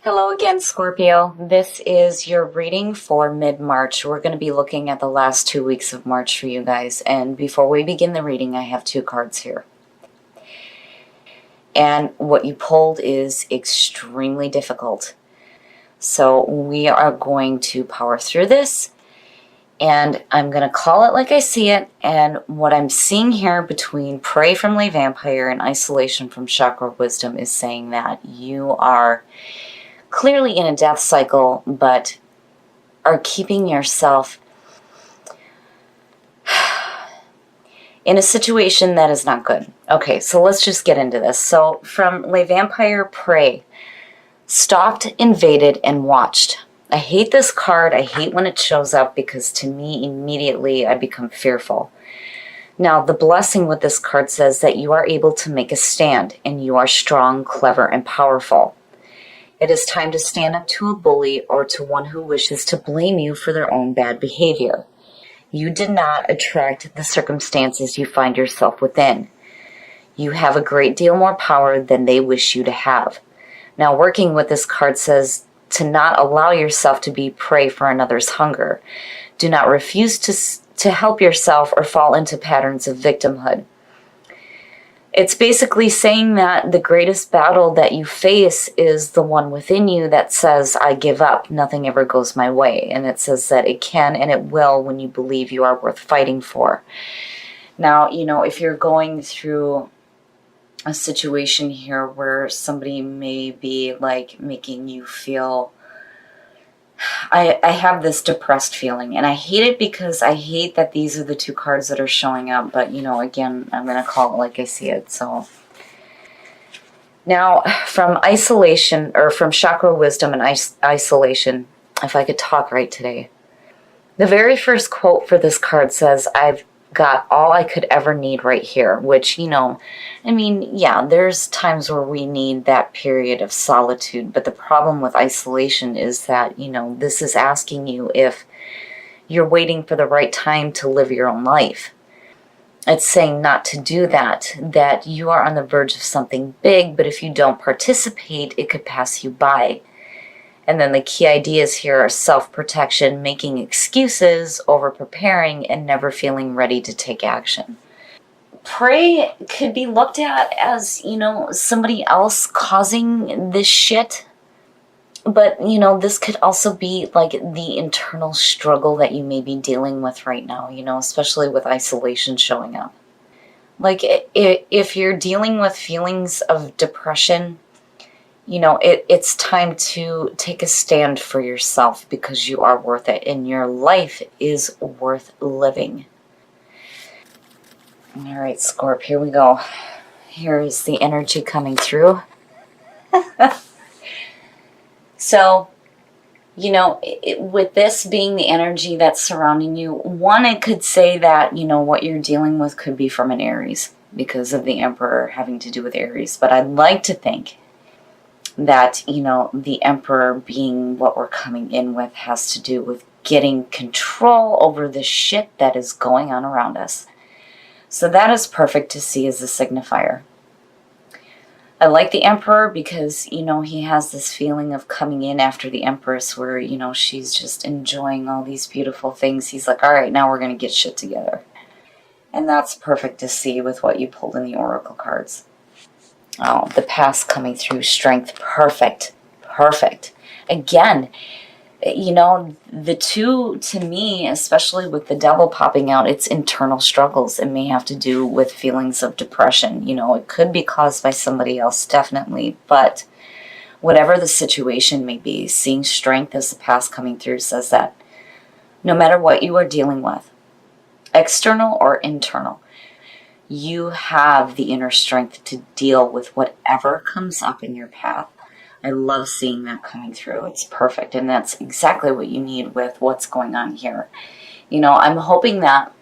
Hello again, Scorpio. This is your reading for mid-March. We're going to be looking at the last 2 weeks of March for you guys. And before we begin the reading, I have 2 cards here. And what you pulled is extremely difficult. So we are going to power through this. And I'm going to call it like I see it. And what I'm seeing here between Prey from Lay Vampire and Isolation from Chakra Wisdom is saying that you are clearly in a death cycle, but are keeping yourself in a situation that is not good. Okay, so let's just get into this. So from Lay Vampire, Prey, stopped, invaded, and watched. I hate this card. I hate when it shows up because to me, immediately I become fearful. Now, the blessing with this card says that you are able to make a stand and you are strong, clever, and powerful. It is time to stand up to a bully or to one who wishes to blame you for their own bad behavior. You did not attract the circumstances you find yourself within. You have a great deal more power than they wish you to have. Now, working with this card says to not allow yourself to be prey for another's hunger. Do not refuse to help yourself or fall into patterns of victimhood. It's basically saying that the greatest battle that you face is the one within you that says, I give up, nothing ever goes my way. And it says that it can and it will when you believe you are worth fighting for. Now, if you're going through a situation here where somebody may be like making you feel, I have this depressed feeling, and I hate it because I hate that these are the 2 cards that are showing up, but, again, I'm going to call it like I see it, so. Now, from Isolation, or from Chakra Wisdom and Isolation, if I could talk right today, the very first quote for this card says, I've got all I could ever need right here, which, yeah, there's times where we need that period of solitude, but the problem with isolation is that, this is asking you if you're waiting for the right time to live your own life. It's saying not to do that, that you are on the verge of something big, but if you don't participate, it could pass you by. And then the key ideas here are self-protection, making excuses, over-preparing, and never feeling ready to take action. Prey could be looked at as, somebody else causing this shit. But, this could also be like the internal struggle that you may be dealing with right now, especially with isolation showing up. Like, if you're dealing with feelings of depression, it's time to take a stand for yourself because you are worth it and your life is worth living. All right, Scorp, here we go. Here is the energy coming through. So, with this being the energy that's surrounding you, one, it could say that, what you're dealing with could be from an Aries because of the Emperor having to do with Aries. But I'd like to think that, the Emperor being what we're coming in with has to do with getting control over the shit that is going on around us. So that is perfect to see as a signifier. I like the Emperor because, he has this feeling of coming in after the Empress where, she's just enjoying all these beautiful things. He's like, all right, now we're going to get shit together. And that's perfect to see with what you pulled in the Oracle cards. Oh, the past coming through, strength, perfect, perfect. Again, the 2, to me, especially with the Devil popping out, it's internal struggles. It may have to do with feelings of depression. It could be caused by somebody else, definitely. But whatever the situation may be, seeing strength as the past coming through says that no matter what you are dealing with, external or internal, you have the inner strength to deal with whatever comes up in your path. I love seeing that coming through. It's perfect. And that's exactly what you need with what's going on here. I'm hoping that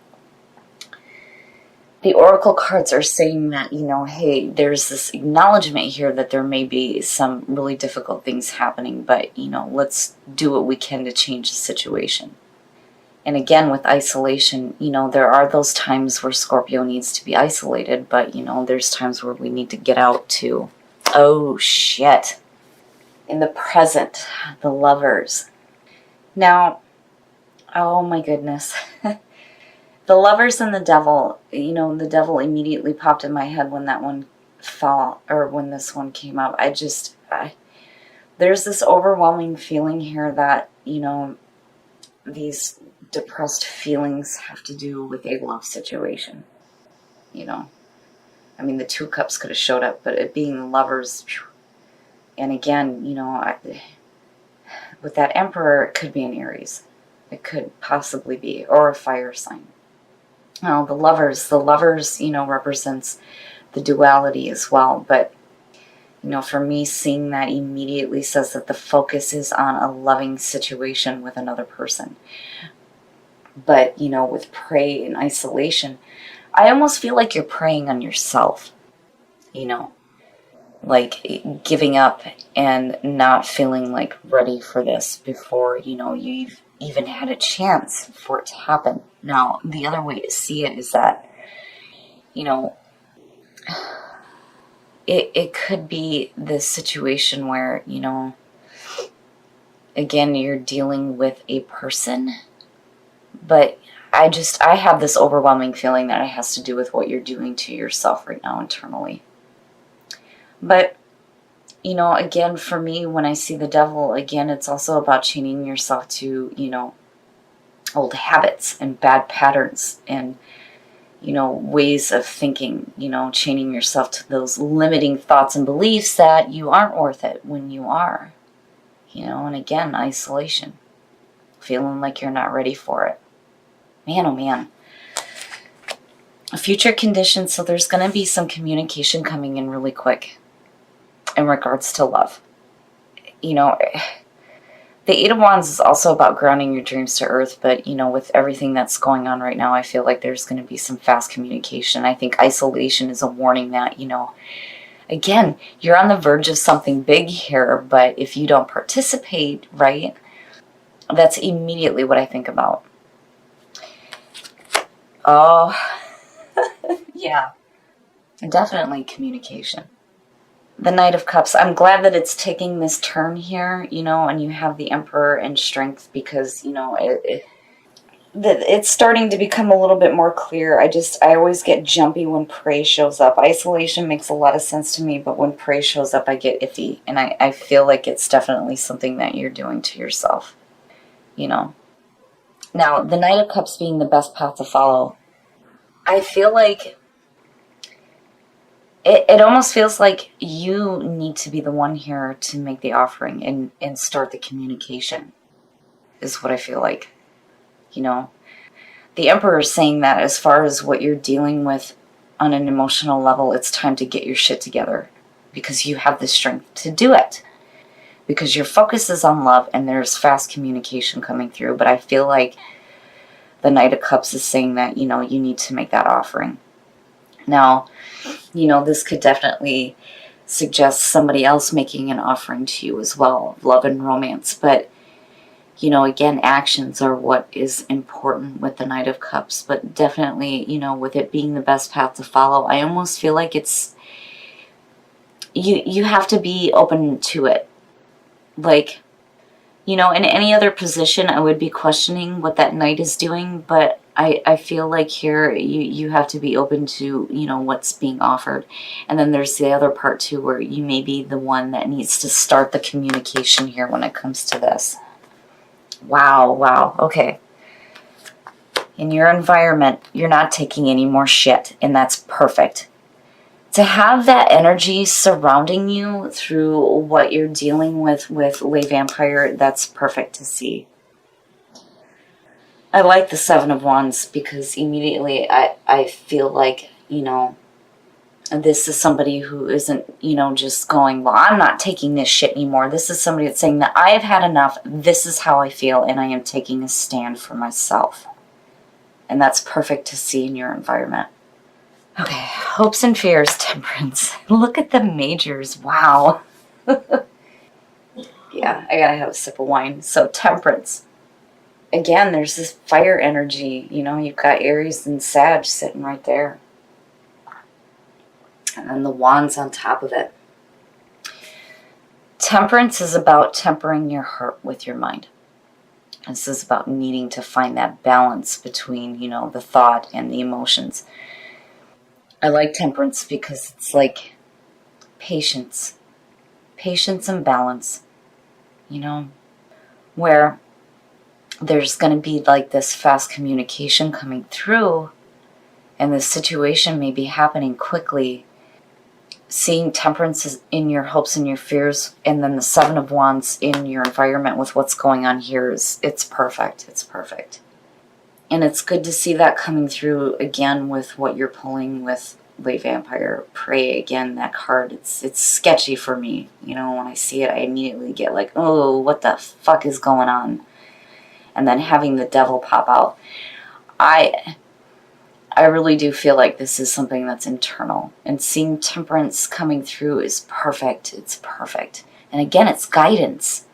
the Oracle cards are saying that, hey, there's this acknowledgement here that there may be some really difficult things happening, but, let's do what we can to change the situation. And again, with isolation, there are those times where Scorpio needs to be isolated, but, there's times where we need to get out too. Oh, shit. In the present, the Lovers. Now, oh my goodness. The Lovers and the Devil, you know, the Devil immediately popped in my head when that one fell, or when this one came up. There's this overwhelming feeling here that, you know, these depressed feelings have to do with a love situation. You know, I mean, the Two of Cups could have showed up, but it being the Lovers, and again, you know, with that Emperor, it could be an Aries. It could possibly be, or a fire sign. Well, the Lovers, you know, represents the duality as well. But, you know, for me, seeing that immediately says that the focus is on a loving situation with another person. But, you know, with prey and isolation, I almost feel like you're preying on yourself, you know, like giving up and not feeling like ready for this before, you know, you've even had a chance for it to happen. Now, the other way to see it is that, you know, it could be this situation where, you know, again, you're dealing with a person, but I have this overwhelming feeling that it has to do with what you're doing to yourself right now internally. But, you know, again, for me, when I see the Devil, again, it's also about chaining yourself to, you know, old habits and bad patterns and, you know, ways of thinking, you know, chaining yourself to those limiting thoughts and beliefs that you aren't worth it when you are, you know, and again, isolation, feeling like you're not ready for it. Man, oh man. Future conditions, so there's going to be some communication coming in really quick in regards to love. You know, the Eight of Wands is also about grounding your dreams to earth, but, you know, with everything that's going on right now, I feel like there's going to be some fast communication. I think isolation is a warning that, you know, again, you're on the verge of something big here, but if you don't participate, right, that's immediately what I think about. Oh, yeah, definitely communication. The Knight of Cups, I'm glad that it's taking this turn here, you know, and you have the Emperor and Strength because, you know, it's starting to become a little bit more clear. I always get jumpy when prey shows up. Isolation makes a lot of sense to me, but when prey shows up, I get iffy. And I feel like it's definitely something that you're doing to yourself, you know. Now, the Knight of Cups being the best path to follow, I feel like it almost feels like you need to be the one here to make the offering and start the communication, is what I feel like. You know, the Emperor is saying that as far as what you're dealing with on an emotional level, it's time to get your shit together because you have the strength to do it. Because your focus is on love and there's fast communication coming through. But I feel like the Knight of Cups is saying that, you know, you need to make that offering. Now, you know, this could definitely suggest somebody else making an offering to you as well, love and romance. But, you know, again, actions are what is important with the Knight of Cups. But definitely, you know, with it being the best path to follow, I almost feel like it's, you have to be open to it. Like, you know, in any other position, I would be questioning what that Knight is doing, but I feel like here you have to be open to, you know, what's being offered. And then there's the other part too where you may be the one that needs to start the communication here when it comes to this. Wow, okay. In your environment, you're not taking any more shit, and that's perfect. To have that energy surrounding you through what you're dealing with Lay Vampire, that's perfect to see. I like the Seven of Wands because immediately I feel like, you know, this is somebody who isn't, you know, just going, well, I'm not taking this shit anymore. This is somebody that's saying that I have had enough. This is how I feel, and I am taking a stand for myself. And that's perfect to see in your environment. Okay, hopes and fears, Temperance. Look at the majors. Wow. Yeah, I gotta have a sip of wine. So, Temperance. Again, there's this fire energy. You know, you've got Aries and Sag sitting right there. And then the Wands on top of it. Temperance is about tempering your heart with your mind. This is about needing to find that balance between, the thought and the emotions. I like temperance because it's like patience and balance, where there's going to be like this fast communication coming through, and the situation may be happening quickly. Seeing temperance is in your hopes and your fears, and then the Seven of Wands in your environment with what's going on here it's perfect. It's perfect. And it's good to see that coming through again with what you're pulling with Lay Vampire Prey. Again, that card, it's sketchy for me. When I see it, I immediately get like, oh, what the fuck is going on? And then having the Devil pop out. I really do feel like this is something that's internal. And seeing temperance coming through is perfect. It's perfect. And again, it's guidance.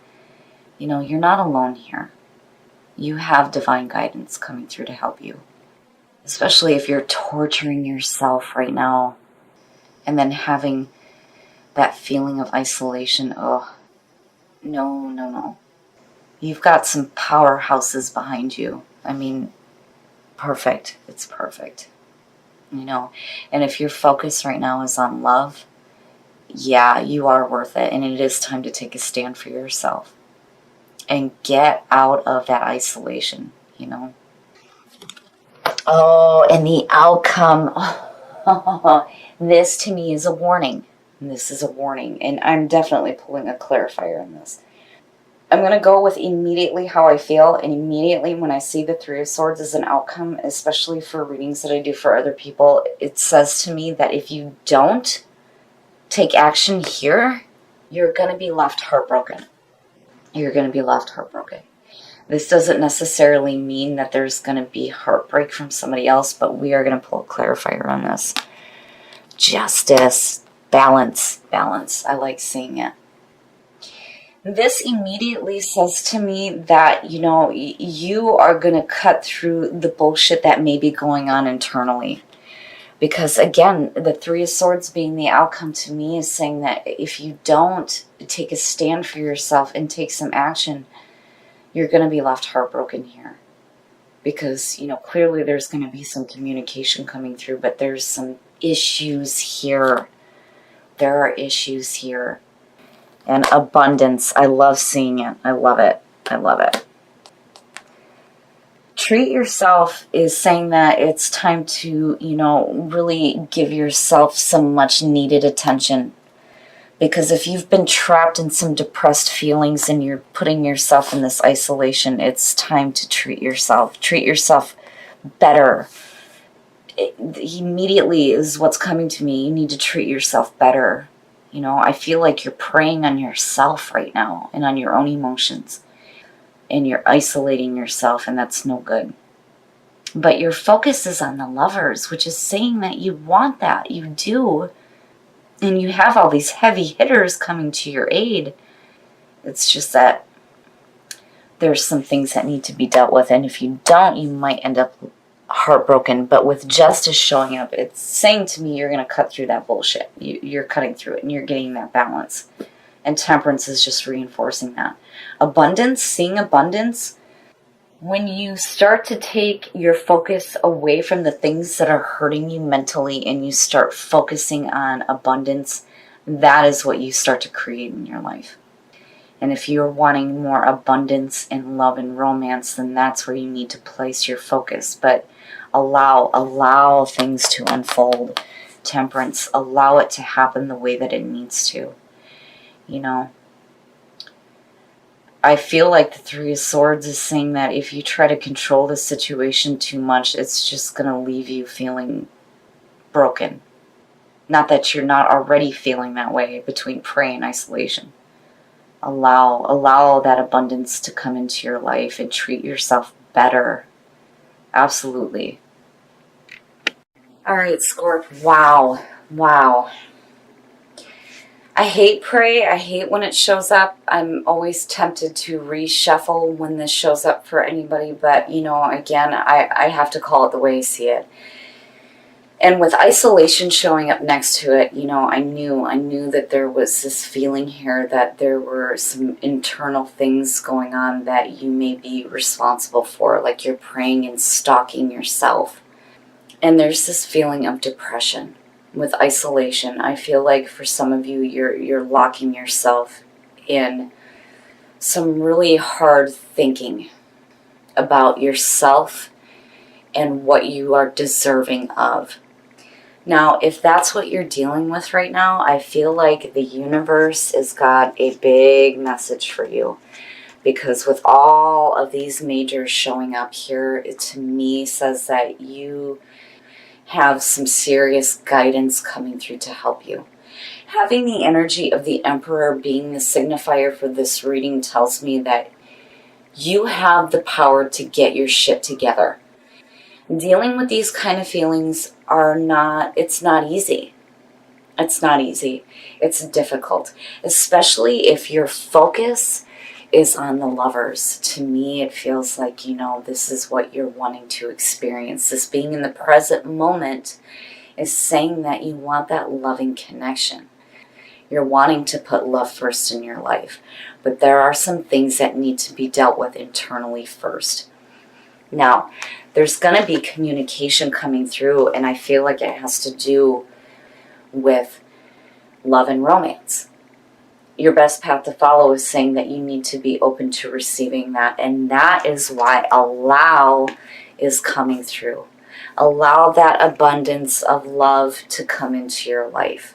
You're not alone here. You have divine guidance coming through to help you. Especially if you're torturing yourself right now. And then having that feeling of isolation. Oh, no. You've got some powerhouses behind you. I mean, perfect. It's perfect. And if your focus right now is on love, yeah, you are worth it. And it is time to take a stand for yourself and get out of that isolation, Oh, and the outcome. This to me is a warning. This is a warning. And I'm definitely pulling a clarifier in this. I'm going to go with immediately how I feel, and immediately when I see the Three of Swords as an outcome, especially for readings that I do for other people, it says to me that if you don't take action here, you're going to be left heartbroken. You're going to be left heartbroken. This doesn't necessarily mean that there's going to be heartbreak from somebody else, but we are going to pull a clarifier on this. Justice, balance. I like seeing it. This immediately says to me that, you are going to cut through the bullshit that may be going on internally. Because, again, the Three of Swords being the outcome to me is saying that if you don't take a stand for yourself and take some action, you're going to be left heartbroken here. Because, clearly there's going to be some communication coming through, but there's some issues here. There are issues here. And abundance. I love seeing it. I love it. Treat yourself is saying that it's time to, really give yourself some much needed attention. Because if you've been trapped in some depressed feelings and you're putting yourself in this isolation, it's time to treat yourself. Treat yourself better. Immediately is what's coming to me. You need to treat yourself better. I feel like you're preying on yourself right now and on your own emotions. And you're isolating yourself, and that's no good. But your focus is on the Lovers, which is saying that you want that. You do. And you have all these heavy hitters coming to your aid. It's just that there's some things that need to be dealt with. And if you don't, you might end up heartbroken. But with justice showing up, it's saying to me you're going to cut through that bullshit. You're cutting through it and you're getting that balance. And temperance is just reinforcing that. Abundance, seeing abundance, when you start to take your focus away from the things that are hurting you mentally and you start focusing on abundance, that is what you start to create in your life. And if you're wanting more abundance in love and romance, then that's where you need to place your focus. But allow things to unfold. Temperance, allow it to happen the way that it needs to. I feel like the Three of Swords is saying that if you try to control the situation too much, it's just going to leave you feeling broken. Not that you're not already feeling that way between prey and isolation. Allow that abundance to come into your life and treat yourself better. Absolutely. All right, Scorp. Wow. I hate prey. I hate when it shows up. I'm always tempted to reshuffle when this shows up for anybody. But, again, I have to call it the way I see it. And with isolation showing up next to it, I knew that there was this feeling here that there were some internal things going on that you may be responsible for, like you're praying and stalking yourself. And there's this feeling of depression with isolation. I feel like for some of you, you're locking yourself in some really hard thinking about yourself and what you are deserving of. Now, if that's what you're dealing with right now, I feel like the universe has got a big message for you. Because with all of these majors showing up here, it to me says that you have some serious guidance coming through to help you. Having the energy of the Emperor being the signifier for this reading tells me that you have the power to get your shit together. Dealing with these kind of feelings it's not easy. It's not easy. It's difficult, especially if your focus is on the Lovers. To me, it feels like, this is what you're wanting to experience. This being in the present moment is saying that you want that loving connection. You're wanting to put love first in your life. But there are some things that need to be dealt with internally first. Now, there's going to be communication coming through, and I feel like it has to do with love and romance. Your best path to follow is saying that you need to be open to receiving that, and that is why allow is coming through. Allow that abundance of love to come into your life.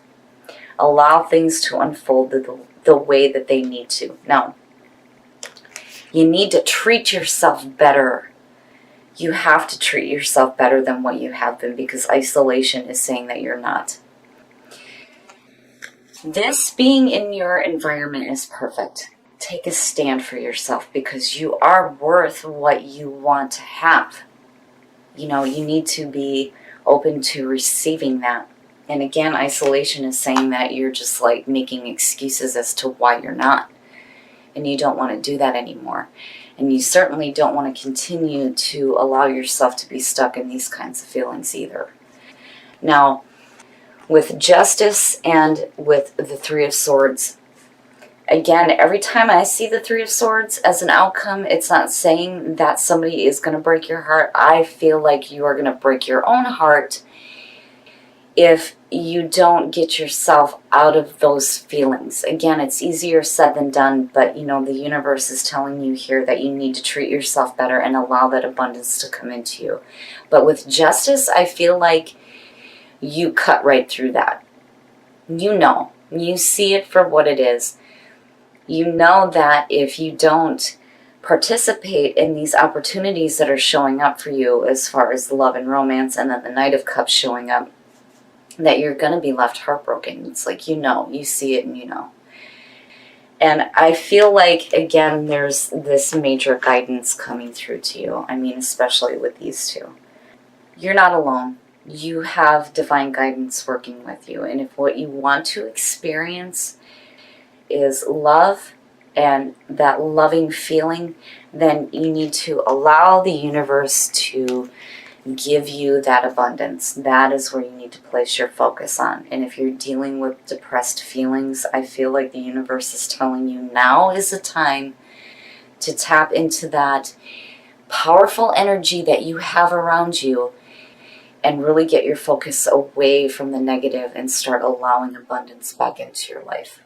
Allow things to unfold the way that they need to. Now, you need to treat yourself better. You have to treat yourself better than what you have been, because isolation is saying that you're not. This being in your environment is perfect. Take a stand for yourself, because you are worth what you want to have. You need to be open to receiving that. And again, isolation is saying that you're just like making excuses as to why you're not. And you don't want to do that anymore. And you certainly don't want to continue to allow yourself to be stuck in these kinds of feelings either. Now, with Justice and with the Three of Swords, again, every time I see the Three of Swords as an outcome, it's not saying that somebody is going to break your heart. I feel like you are going to break your own heart if you don't get yourself out of those feelings. Again, it's easier said than done, but the universe is telling you here that you need to treat yourself better and allow that abundance to come into you. But with Justice, I feel like you cut right through that. You see it for what it is. You know that if you don't participate in these opportunities that are showing up for you as far as love and romance, and then the Knight of Cups showing up, that you're going to be left heartbroken. It's like, you see it and And I feel like, again, there's this major guidance coming through to you. I mean, especially with these two. You're not alone. You have divine guidance working with you. And if what you want to experience is love and that loving feeling, then you need to allow the universe to give you that abundance. That is where you need to place your focus on. And if you're dealing with depressed feelings, I feel like the universe is telling you now is the time to tap into that powerful energy that you have around you and really get your focus away from the negative and start allowing abundance back into your life.